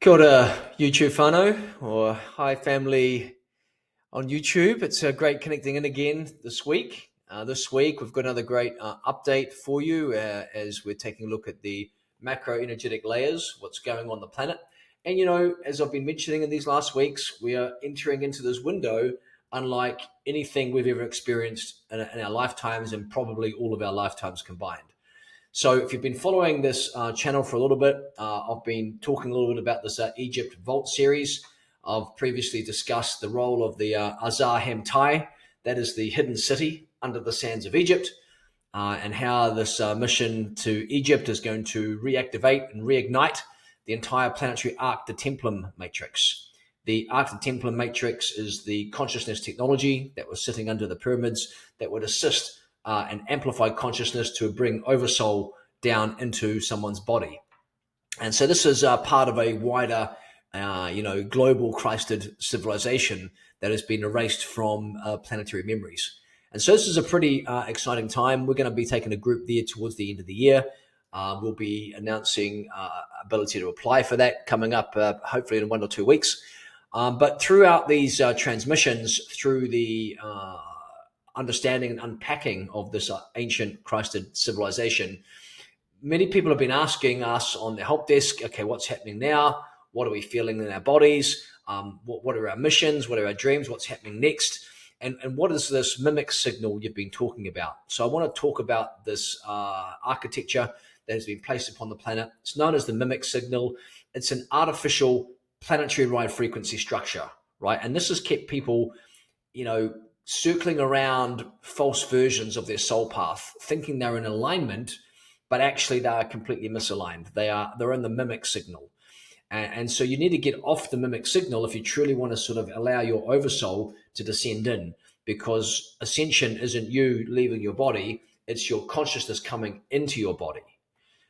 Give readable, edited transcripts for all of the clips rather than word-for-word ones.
Kia ora, YouTube whānau, or hi family on YouTube. It's great connecting in again this week. This week we've got another great update for you as we're taking a look at the macro energetic layers, what's going on the planet. And you know, as I've been mentioning in these last weeks, we are entering into this window unlike anything we've ever experienced in our lifetimes and probably all of our lifetimes combined. So if you've been following this channel for a little bit, I've been talking a little bit about this Egypt Vault series. I've previously discussed the role of the Azar Hamtai, that is the hidden city under the sands of Egypt, and how this mission to Egypt is going to reactivate and reignite the entire planetary Arc de Templar matrix. The Arc de Templar matrix is the consciousness technology that was sitting under the pyramids that would assist and amplify consciousness to bring Oversoul down into someone's body. And so this is part of a wider, global Christed civilization that has been erased from planetary memories. And so this is a pretty exciting time. We're going to be taking a group there towards the end of the year. We'll be announcing ability to apply for that coming up hopefully in 1 or 2 weeks. But throughout these transmissions, through the understanding and unpacking of this ancient Christed civilization, many people have been asking us on the help desk, okay, what's happening now? What are we feeling in our bodies? What are our missions? What are our dreams? What's happening next? And what is this mimic signal you've been talking about? So I want to talk about this architecture that has been placed upon the planet. It's known as the mimic signal. It's an artificial planetary wide frequency structure, right? And this has kept people, circling around false versions of their soul path, thinking they're in alignment, but actually they are completely misaligned. They're in the mimic signal. And so you need to get off the mimic signal if you truly want to sort of allow your oversoul to descend in, because ascension isn't you leaving your body, it's your consciousness coming into your body.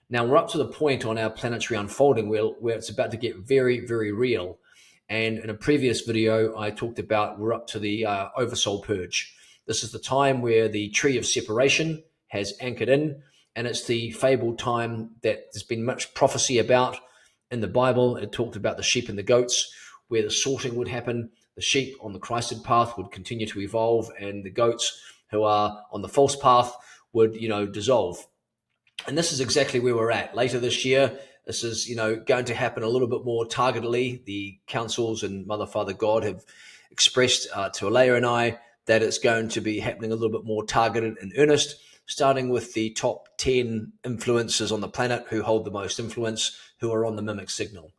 Now we're up to the point on our planetary unfolding where it's about to get very, very real. And in a previous video, I talked about we're up to the Oversoul Purge. This is the time where the tree of separation has anchored in, and it's the fabled time that there's been much prophecy about in the Bible. It talked about the sheep and the goats, where the sorting would happen. The sheep on the Christed path would continue to evolve, and the goats who are on the false path would, dissolve. And this is exactly where we're at. Later this year, this is, going to happen a little bit more targetedly. The councils and Mother, Father, God have expressed to Alea and I that it's going to be happening a little bit more targeted and earnest, starting with the top 10 influences on the planet who hold the most influence, who are on the mimic signal.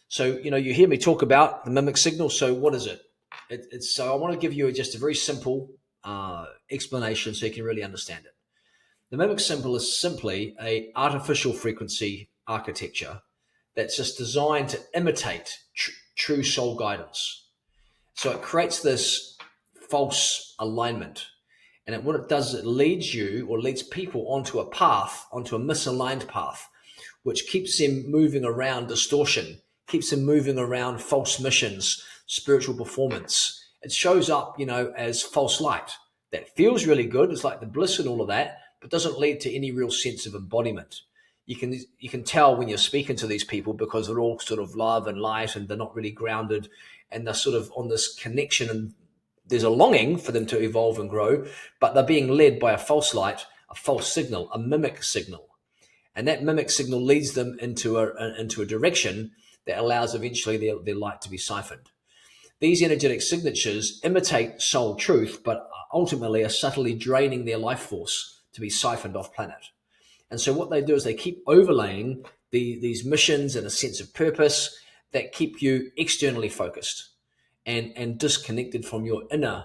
So, you hear me talk about the mimic signal. So what is it? So I want to give you just a very simple explanation so you can really understand it. The mimic symbol is simply an artificial frequency architecture that's just designed to imitate true soul guidance. So it creates this false alignment. And what it does, it leads people onto a path, onto a misaligned path, which keeps them moving around distortion, keeps them moving around false missions, spiritual performance. It shows up, as false light. That feels really good. It's like the bliss and all of that, but doesn't lead to any real sense of embodiment. You can tell when you're speaking to these people because they're all sort of love and light and they're not really grounded, and they're sort of on this connection, and there's a longing for them to evolve and grow, but they're being led by a false light, a false signal, a mimic signal. And that mimic signal leads them into a direction that allows eventually their light to be siphoned. These energetic signatures imitate soul truth, but ultimately are subtly draining their life force to be siphoned off planet. And so what they do is they keep overlaying these missions and a sense of purpose that keep you externally focused and disconnected from your inner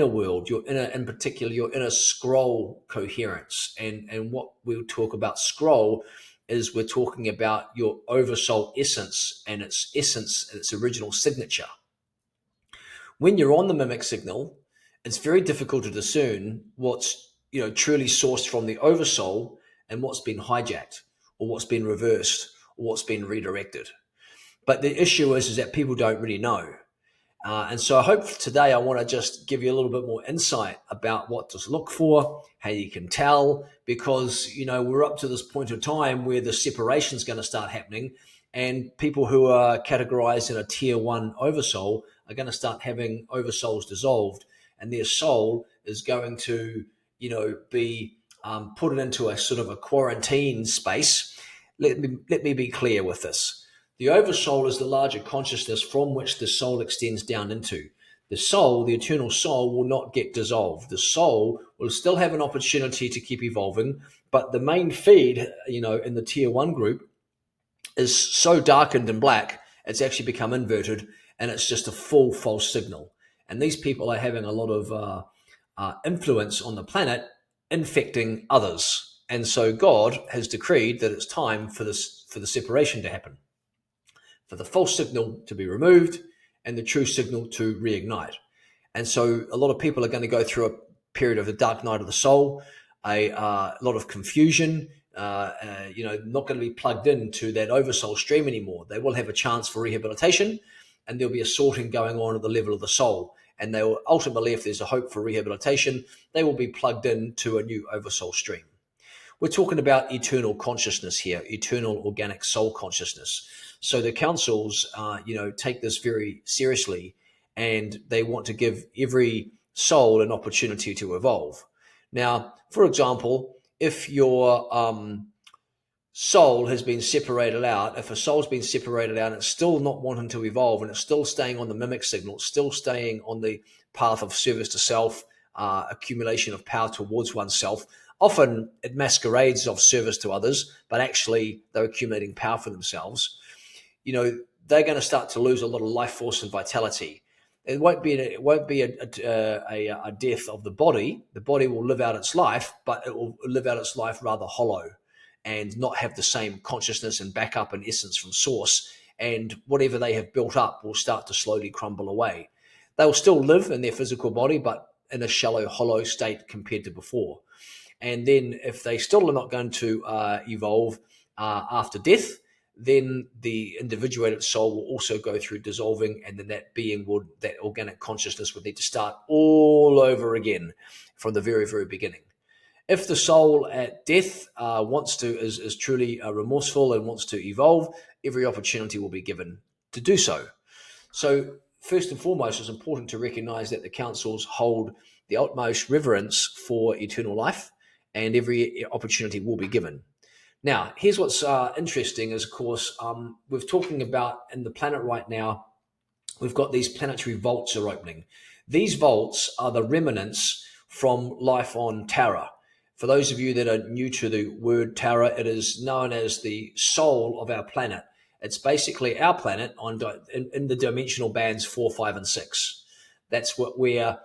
world, in particular, your inner scroll coherence. And what we'll talk about scroll is we're talking about your oversoul essence and its original signature. When you're on the mimic signal, it's very difficult to discern what's truly sourced from the oversoul and what's been hijacked or what's been reversed or what's been redirected. But the issue is that people don't really know. And so I hope today I want to just give you a little bit more insight about what to look for, how you can tell, because, we're up to this point of time where the separation is going to start happening, and people who are categorized in a tier one oversoul are going to start having oversouls dissolved, and their soul is going to, be put into a sort of a quarantine space. Let me be clear with this. The oversoul is the larger consciousness from which the soul extends down into. The soul, the eternal soul, will not get dissolved. The soul will still have an opportunity to keep evolving, but the main feed, in the tier one group is so darkened and black, it's actually become inverted, and it's just a full false signal. And these people are having a lot of influence on the planet, infecting others. And so God has decreed that it's time for the separation to happen, for the false signal to be removed and the true signal to reignite. And so a lot of people are going to go through a period of the dark night of the soul, a lot of confusion, not going to be plugged into that oversoul stream anymore. They will have a chance for rehabilitation, and there'll be a sorting going on at the level of the soul. And they will ultimately, if there's a hope for rehabilitation, they will be plugged into a new oversoul stream. We're talking about eternal consciousness here, eternal organic soul consciousness. So the councils, take this very seriously, and they want to give every soul an opportunity to evolve. Now, for example, if your soul has been separated out, if a soul's been separated out and it's still not wanting to evolve, and it's still staying on the mimic signal, it's still staying on the path of service to self, accumulation of power towards oneself, often it masquerades of service to others, but actually they're accumulating power for themselves. They're going to start to lose a lot of life force and vitality. It won't be a death of the body. The body will live out its life, but it will live out its life rather hollow, and not have the same consciousness and backup and essence from source. And whatever they have built up will start to slowly crumble away. They will still live in their physical body, but in a shallow, hollow state compared to before. And then if they still are not going to evolve after death, then the individuated soul will also go through dissolving, and then that organic consciousness would need to start all over again from the very, very beginning. If the soul at death is truly remorseful and wants to evolve, every opportunity will be given to do so. So first and foremost, it's important to recognize that the councils hold the utmost reverence for eternal life, and every opportunity will be given. Now, here's what's interesting is, of course, we're talking about in the planet right now, we've got these planetary vaults are opening. These vaults are the remnants from life on Terra. For those of you that are new to the word Terra, it is known as the soul of our planet. It's basically our planet in the dimensional bands 4, 5, and 6. That's where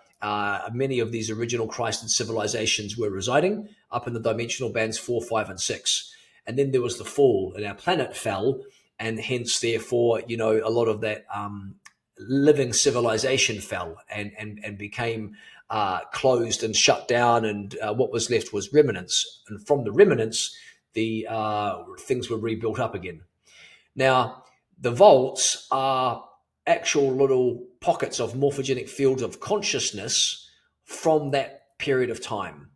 many of these original Christed civilizations were residing, up in the dimensional bands 4, 5, and 6. And then there was the fall, and our planet fell, and hence, therefore, a lot of that living civilization fell and became closed and shut down, and what was left was remnants. And from the remnants, the things were rebuilt up again. Now, the vaults are actual little pockets of morphogenic fields of consciousness from that period of time.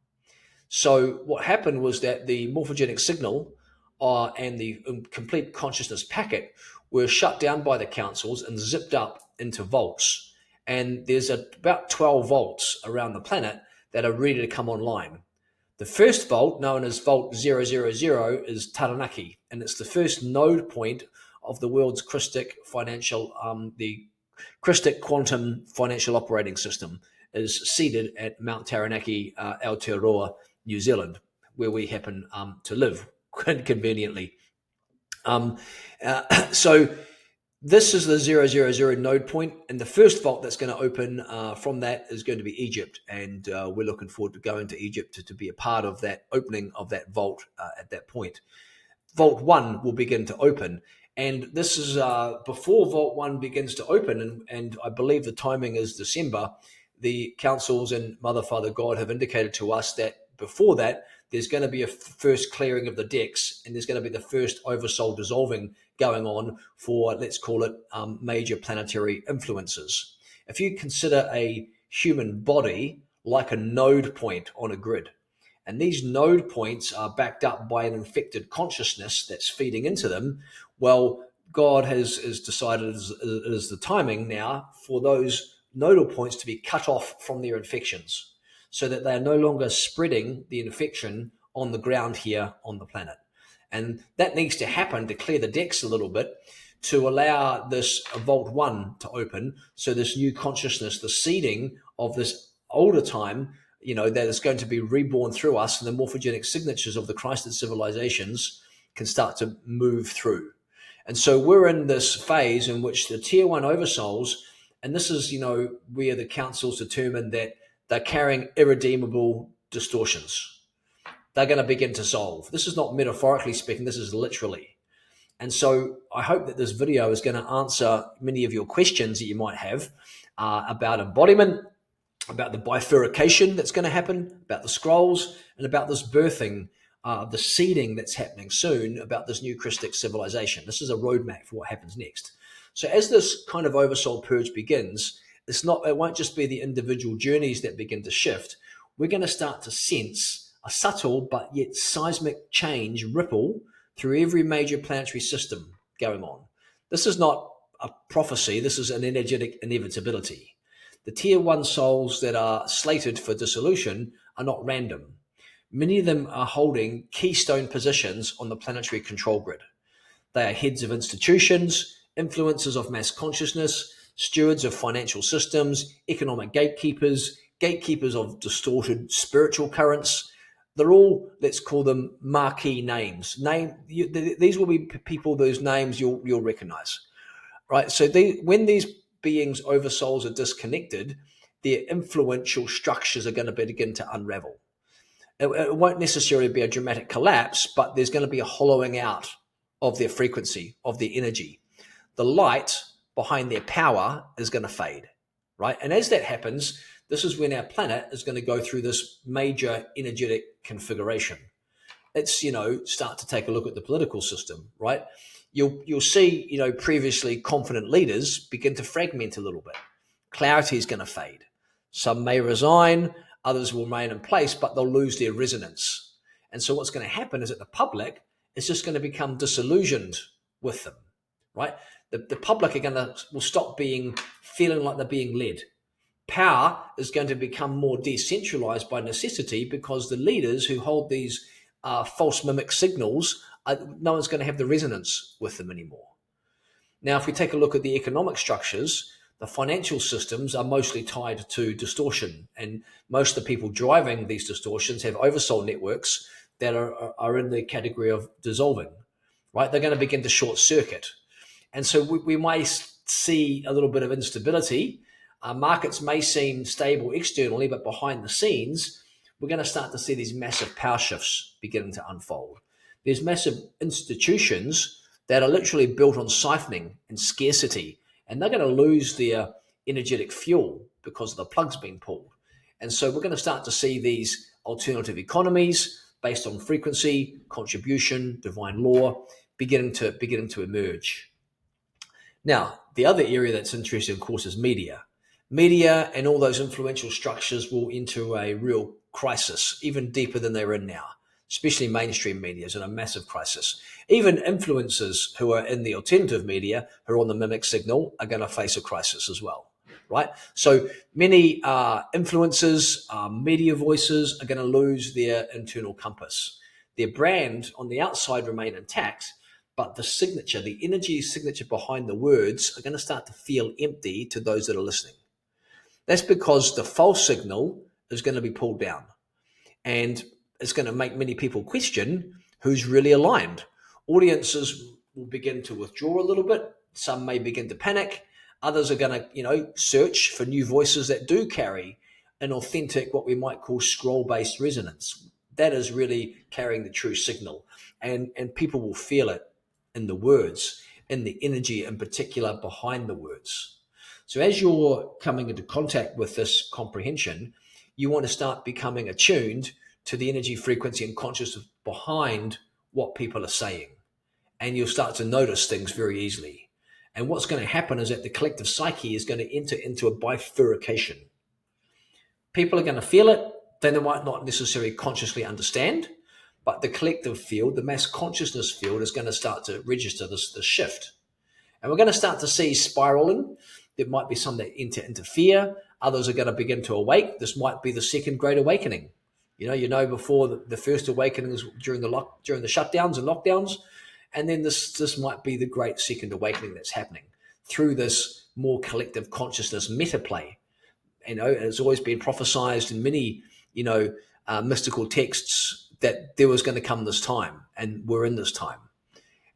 So what happened was that the morphogenic signal and the complete consciousness packet were shut down by the councils and zipped up into vaults. And there's about 12 vaults around the planet that are ready to come online. The first vault, known as Vault 000, is Taranaki, and it's the first node point of the world's Krystic the Krystic quantum financial operating system is seated at Mount Taranaki, Aotearoa, New Zealand, where we happen to live conveniently. So this is the 000 node point, and the first vault that's going to open from that is going to be Egypt, and we're looking forward to going to Egypt to be a part of that opening of that vault at that point. Vault 1 will begin to open, and this is before Vault 1 begins to open, and I believe the timing is December. The councils and Mother, Father, God have indicated to us that before that, there's going to be a first clearing of the decks, and there's going to be the first oversoul dissolving going on for, let's call it, major planetary influences. If you consider a human body like a node point on a grid, and these node points are backed up by an infected consciousness that's feeding into them, well, God has decided it is the timing now for those nodal points to be cut off from their infections so that they are no longer spreading the infection on the ground here on the planet. And that needs to happen to clear the decks a little bit to allow this Vault 1 to open. So this new consciousness, the seeding of this older time, that is going to be reborn through us, and the morphogenic signatures of the Christed civilizations can start to move through. And so we're in this phase in which the Tier One Oversouls, and this is, where the councils determined that they're carrying irredeemable distortions. They're going to begin to solve. This is not metaphorically speaking, this is literally. And so I hope that this video is going to answer many of your questions that you might have about embodiment, about the bifurcation that's going to happen, about the scrolls, and about this birthing, the seeding that's happening soon, about this new Krystic civilization. This is a roadmap for what happens next. So as this kind of Oversoul Purge begins, it won't just be the individual journeys that begin to shift. We're going to start to sense a subtle but yet seismic change ripple through every major planetary system going on. This is not a prophecy. This is an energetic inevitability. The Tier 1 souls that are slated for dissolution are not random. Many of them are holding keystone positions on the planetary control grid. They are heads of institutions, influencers of mass consciousness, stewards of financial systems, economic gatekeepers, gatekeepers of distorted spiritual currents. They're all, let's call them marquee names. These will be people whose names you'll recognize, right? So when these beings, oversouls, are disconnected, their influential structures are going to begin to unravel. It won't necessarily be a dramatic collapse, but there's going to be a hollowing out of their frequency, of their energy. The light behind their power is going to fade, right? And as that happens, this is when our planet is going to go through this major energetic configuration. It's, start to take a look at the political system, right? You'll see, previously confident leaders begin to fragment a little bit. Clarity is going to fade. Some may resign, others will remain in place, but they'll lose their resonance. And so what's going to happen is that the public is just going to become disillusioned with them, right? The public will stop feeling like they're being led. Power is going to become more decentralized by necessity because the leaders who hold these false mimic signals, no one's going to have the resonance with them anymore. Now, if we take a look at the economic structures, the financial systems are mostly tied to distortion, and most of the people driving these distortions have oversoul networks that are in the category of dissolving, right? They're going to begin to short circuit. And so we may see a little bit of instability. Markets may seem stable externally, but behind the scenes, we're going to start to see these massive power shifts beginning to unfold. There's massive institutions that are literally built on siphoning and scarcity, and they're going to lose their energetic fuel because the plug's been pulled. And so we're going to start to see these alternative economies based on frequency, contribution, divine law, beginning to emerge. Now, the other area that's interesting, of course, is media. Media and all those influential structures will enter a real crisis, even deeper than they're in now, especially mainstream media is in a massive crisis. Even influencers who are in the alternative media, who are on the mimic signal, are going to face a crisis as well, right? So many influencers, media voices are going to lose their internal compass. Their brand on the outside remain intact, but the signature, the energy signature behind the words are going to start to feel empty to those that are listening. That's because the false signal is going to be pulled down, and it's going to make many people question who's really aligned. Audiences will begin to withdraw a little bit. Some may begin to panic. Others are going to, search for new voices that do carry an authentic, what we might call scroll-based resonance. That is really carrying the true signal, and people will feel it in the words, in the energy in particular behind the words. So as you're coming into contact with this comprehension, you want to start becoming attuned to the energy, frequency, and consciousness behind what people are saying. And you'll start to notice things very easily. And what's going to happen is that the collective psyche is going to enter into a bifurcation. People are going to feel it. They might not necessarily consciously understand, but the collective field, the mass consciousness field, is going to start to register this shift. And we're going to start to see spiraling. There might be some that interfere. Others are going to begin to awake. This might be the second great awakening. Before the first awakening is during the shutdowns and lockdowns, and then this might be the great second awakening that's happening through this more collective consciousness meta play. It's always been prophesized in many, mystical texts that there was going to come this time, and we're in this time.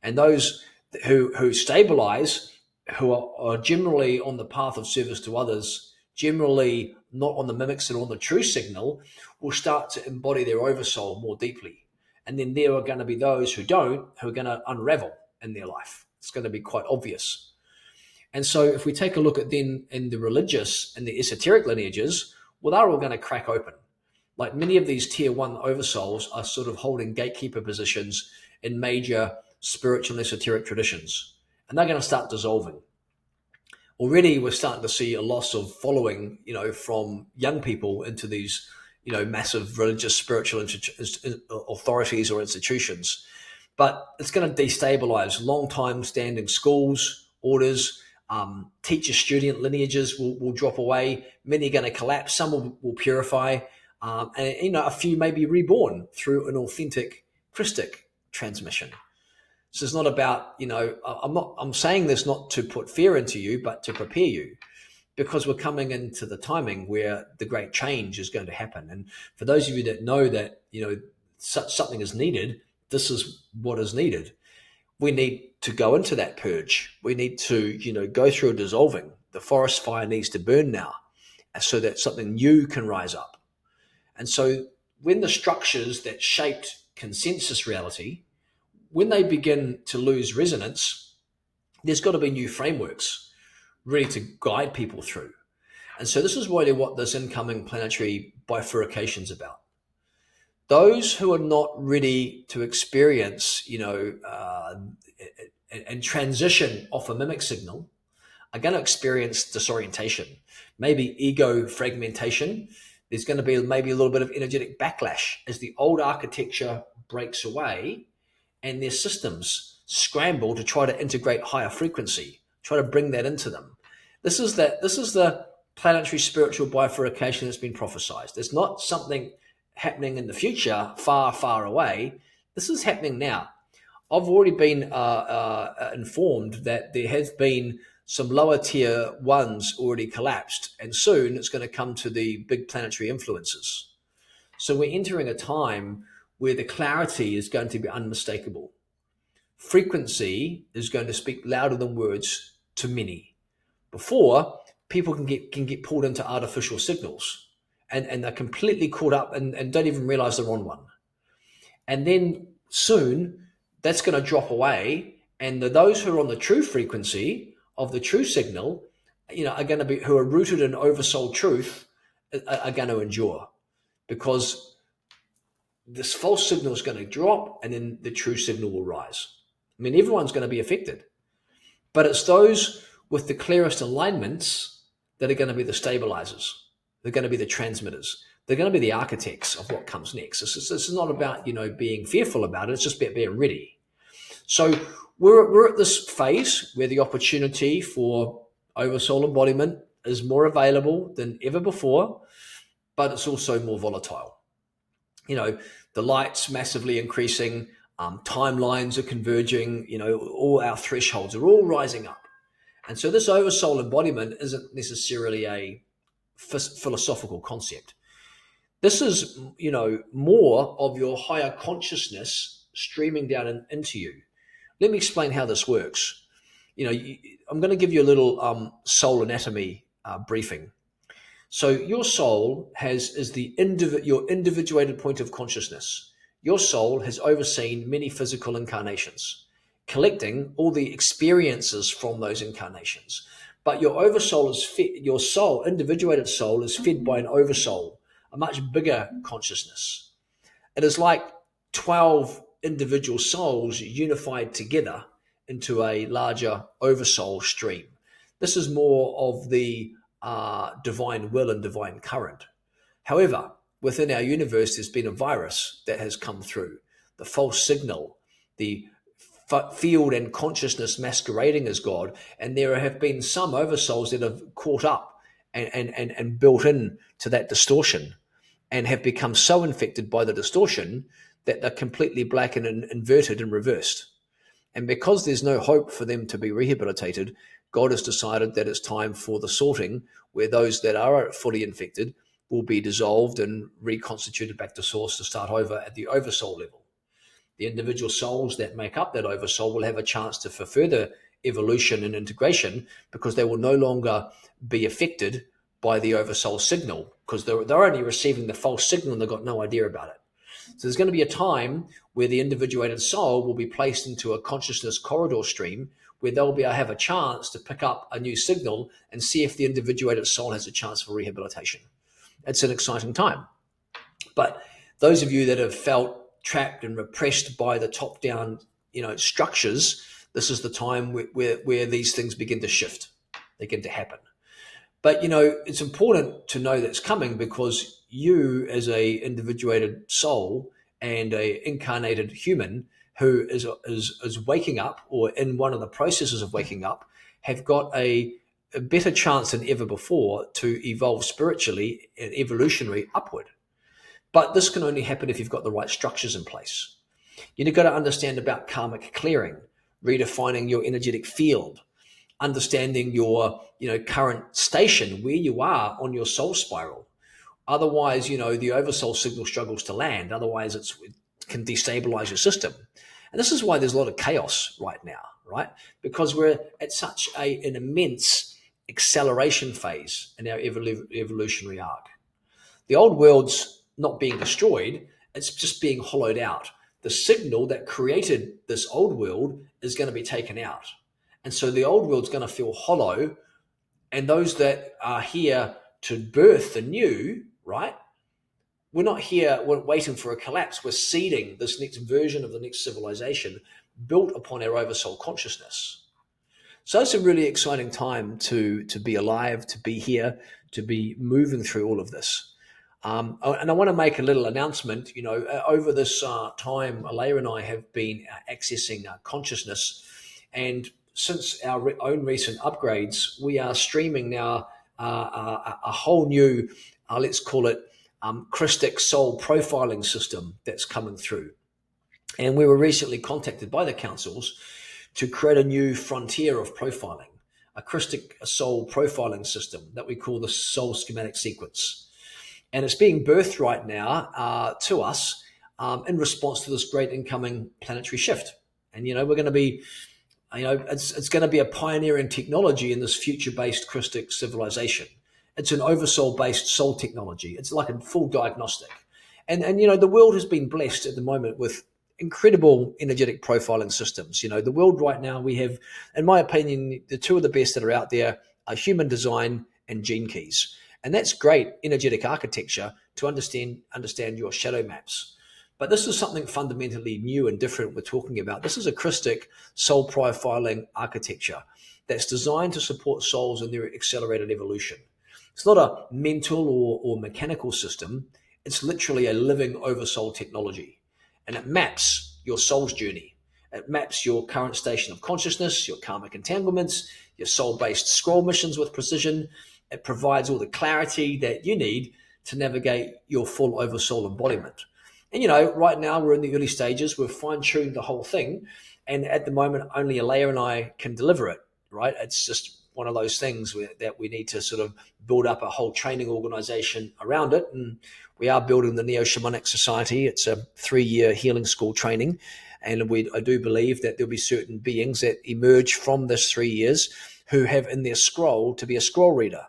And those who stabilize, who are generally on the path of service to others, generally not on the mimic signal, on the true signal, will start to embody their oversoul more deeply. And then there are going to be those who don't, who are going to unravel in their life. It's going to be quite obvious. And so if we take a look at then in the religious and the esoteric lineages, well, they're all going to crack open. Like many of these Tier One Oversouls are sort of holding gatekeeper positions in major spiritual and esoteric traditions. And they're going to start dissolving. Already we're starting to see a loss of following, from young people into these, massive religious, spiritual authorities or institutions. But it's going to destabilize long-time standing schools, orders, teacher-student lineages will drop away. Many are going to collapse. Some will purify. And a few may be reborn through an authentic Krystic transmission. So it's not about, I'm saying this not to put fear into you, but to prepare you, because we're coming into the timing where the great change is going to happen. And for those of you that know that, something is needed, this is what is needed. We need to go into that purge. We need to, go through a dissolving. The forest fire needs to burn now so that something new can rise up. And so when the structures that shaped consensus reality, when they begin to lose resonance, there's got to be new frameworks ready to guide people through. And so this is really what this incoming planetary bifurcation is about. Those who are not ready to experience, and transition off a mimic signal are going to experience disorientation, maybe ego fragmentation. There's going to be maybe a little bit of energetic backlash as the old architecture breaks away and their systems scramble to try to integrate higher frequency, try to bring that into them. This is the planetary spiritual bifurcation that's been prophesized. It's not something happening in the future, far, far away. This is happening now. I've already been informed that there have been some lower tier ones already collapsed, and soon it's going to come to the big planetary influences. So we're entering a time where the clarity is going to be unmistakable. Frequency is going to speak louder than words to many. Before, people can get pulled into artificial signals and they're completely caught up and don't even realize they're on one. And then soon that's going to drop away, and those who are on the true frequency of the true signal, are going to be, who are rooted in oversoul truth, are going to endure, because this false signal is going to drop and then the true signal will rise. I mean, everyone's going to be affected, but it's those with the clearest alignments that are going to be the stabilizers. They're going to be the transmitters. They're going to be the architects of what comes next. This is not about, being fearful about it. It's just about being ready. So we're at this phase where the opportunity for oversoul embodiment is more available than ever before, but it's also more volatile. The light's massively increasing, timelines are converging, all our thresholds are all rising up. And so this oversoul embodiment isn't necessarily a philosophical concept. This is, more of your higher consciousness streaming down into you. Let me explain how this works. I'm going to give you a little soul anatomy briefing. So your soul is your individuated point of consciousness. Your soul has overseen many physical incarnations, collecting all the experiences from those incarnations. But your oversoul is fed, your soul, individuated soul, is fed by an oversoul, a much bigger consciousness. It is like 12 individual souls unified together into a larger oversoul stream. This is more of the divine will and divine current. However, within our universe, there's been a virus that has come through, the false signal, the field and consciousness masquerading as God, and there have been some oversouls that have caught up and built in to that distortion and have become so infected by the distortion that they're completely black and inverted and reversed. And because there's no hope for them to be rehabilitated, God has decided that it's time for the sorting, where those that are fully infected will be dissolved and reconstituted back to source to start over at the oversoul level. The individual souls that make up that oversoul will have a chance for further evolution and integration, because they will no longer be affected by the oversoul signal, because they're only receiving the false signal and they've got no idea about it. So there's going to be a time where the individuated soul will be placed into a consciousness corridor stream where they'll be able to have a chance to pick up a new signal and see if the individuated soul has a chance for rehabilitation. It's an exciting time. But those of you that have felt trapped and repressed by the top-down, structures, this is the time where these things begin to shift, they begin to happen. But it's important to know that it's coming, because you, as a individuated soul and a incarnated human who is waking up, or in one of the processes of waking up, have got a better chance than ever before to evolve spiritually and evolutionary upward. But this can only happen if you've got the right structures in place. You've got to understand about karmic clearing, redefining your energetic field, understanding your current station, where you are on your soul spiral. Otherwise, the oversoul signal struggles to land. Otherwise, it can destabilize your system. And this is why there's a lot of chaos right now, right? Because we're at such an immense acceleration phase in our evolutionary arc. The old world's not being destroyed, it's just being hollowed out. The signal that created this old world is going to be taken out. And so the old world's going to feel hollow, and those that are here to birth the new, right? We're not here, we're waiting for a collapse. We're seeding this next version of the next civilization built upon our oversoul consciousness. So it's a really exciting time to be alive, to be here, to be moving through all of this. And I want to make a little announcement. Over this time, Alea and I have been accessing consciousness, and since our own recent upgrades, we are streaming now a whole new, let's call it, Krystic soul profiling system that's coming through. And we were recently contacted by the councils to create a new frontier of profiling, a Krystic soul profiling system that we call the Soul Schematic Sequence. And it's being birthed right now to us in response to this great incoming planetary shift. And, we're going to be, it's going to be a pioneering technology in this future-based Krystic civilization. It's an oversoul-based soul technology. It's like a full diagnostic. And the world has been blessed at the moment with incredible energetic profiling systems. The world right now, we have, in my opinion, the two of the best that are out there are human design and gene keys. And that's great energetic architecture to understand your shadow maps. But this is something fundamentally new and different we're talking about. This is a Krystic soul profiling architecture that's designed to support souls in their accelerated evolution. It's not a mental or mechanical system. It's literally a living oversoul technology. And it maps your soul's journey. It maps your current station of consciousness, your karmic entanglements, your soul-based scroll missions with precision. It provides all the clarity that you need to navigate your full oversoul embodiment. And, right now we're in the early stages. We've fine-tuned the whole thing. And at the moment, only Alea and I can deliver it, right? It's just one of those things that we need to sort of build up a whole training organization around it. And we are building the Neo-Shamanic Society. It's a 3-year healing school training. And I do believe that there'll be certain beings that emerge from this 3 years who have in their scroll to be a scroll reader.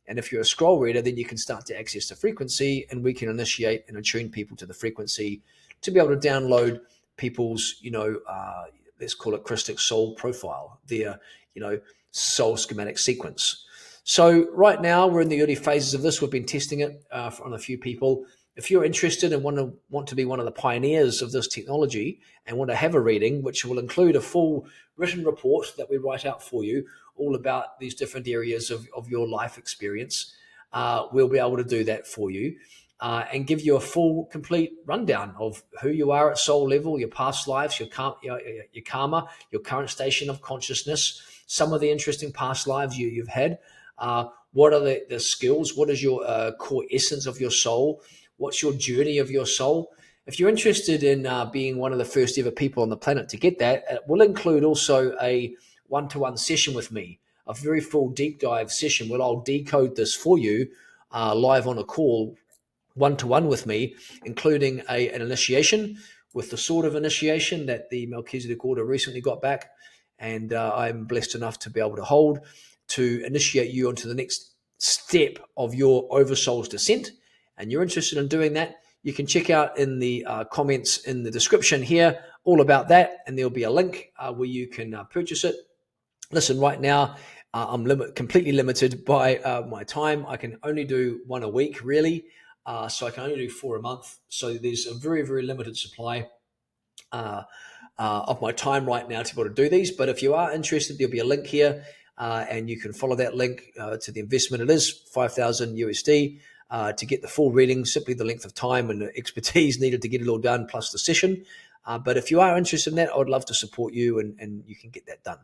And if you're a scroll reader, then you can start to access the frequency, and we can initiate and attune people to the frequency to be able to download people's, let's call it Krystic soul profile, their, soul schematic sequence. So right now we're in the early phases of this. We've been testing it on a few people. If you're interested and want to be one of the pioneers of this technology and want to have a reading, which will include a full written report that we write out for you, all about these different areas of your life experience, we'll be able to do that for you. And give you a full, complete rundown of who you are at soul level, your past lives, your karma, your current station of consciousness, some of the interesting past lives you've had. What are the skills? What is your core essence of your soul? What's your journey of your soul? If you're interested in being one of the first ever people on the planet to get that, it will include also a one-to-one session with me, a very full deep dive session where I'll decode this for you live on a call, one-to-one with me, including an initiation with the sort of initiation that the Melchizedek order recently got back, and I'm blessed enough to be able to hold to initiate you onto the next step of your Oversoul's descent. And you're interested in doing that, you can check out in the comments in the description here all about that, and there'll be a link where you can purchase it. Listen, right now I'm completely limited by my time. I can only do one a week, really. So I can only do 4 a month. So there's a very, very limited supply of my time right now to be able to do these. But if you are interested, there'll be a link here, and you can follow that link to the investment. It is 5,000 USD to get the full reading, simply the length of time and the expertise needed to get it all done, plus the session. But if you are interested in that, I would love to support you, and you can get that done.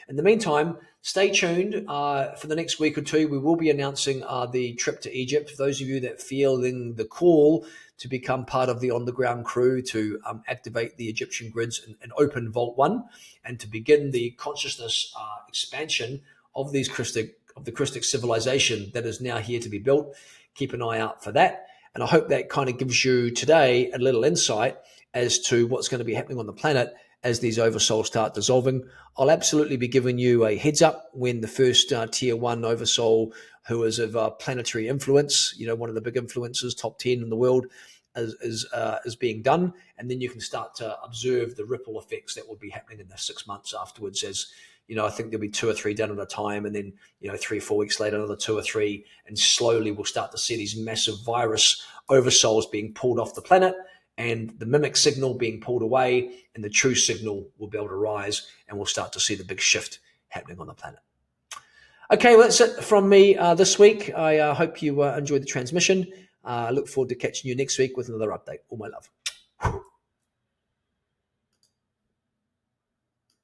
In the meantime, stay tuned for the next week or two. We will be announcing the trip to Egypt. For those of you that feeling the call to become part of the on-the-ground crew to activate the Egyptian grids and open Vault 1, and to begin the consciousness expansion of the Krystic civilization that is now here to be built, keep an eye out for that. And I hope that kind of gives you today a little insight as to what's going to be happening on the planet as these oversouls start dissolving. I'll absolutely be giving you a heads up when the first Tier 1 Oversoul, who is of planetary influence, one of the big influences, top 10 in the world, is being done. And then you can start to observe the ripple effects that will be happening in the 6 months afterwards. As I think there'll be 2 or 3 done at a time, and then 3 or 4 weeks later another 2 or 3, and slowly we'll start to see these massive virus oversouls being pulled off the planet, and the mimic signal being pulled away, and the true signal will be able to rise, and we'll start to see the big shift happening on the planet. Okay, well, that's it from me this week. I hope you enjoyed the transmission. I look forward to catching you next week with another update. All my love.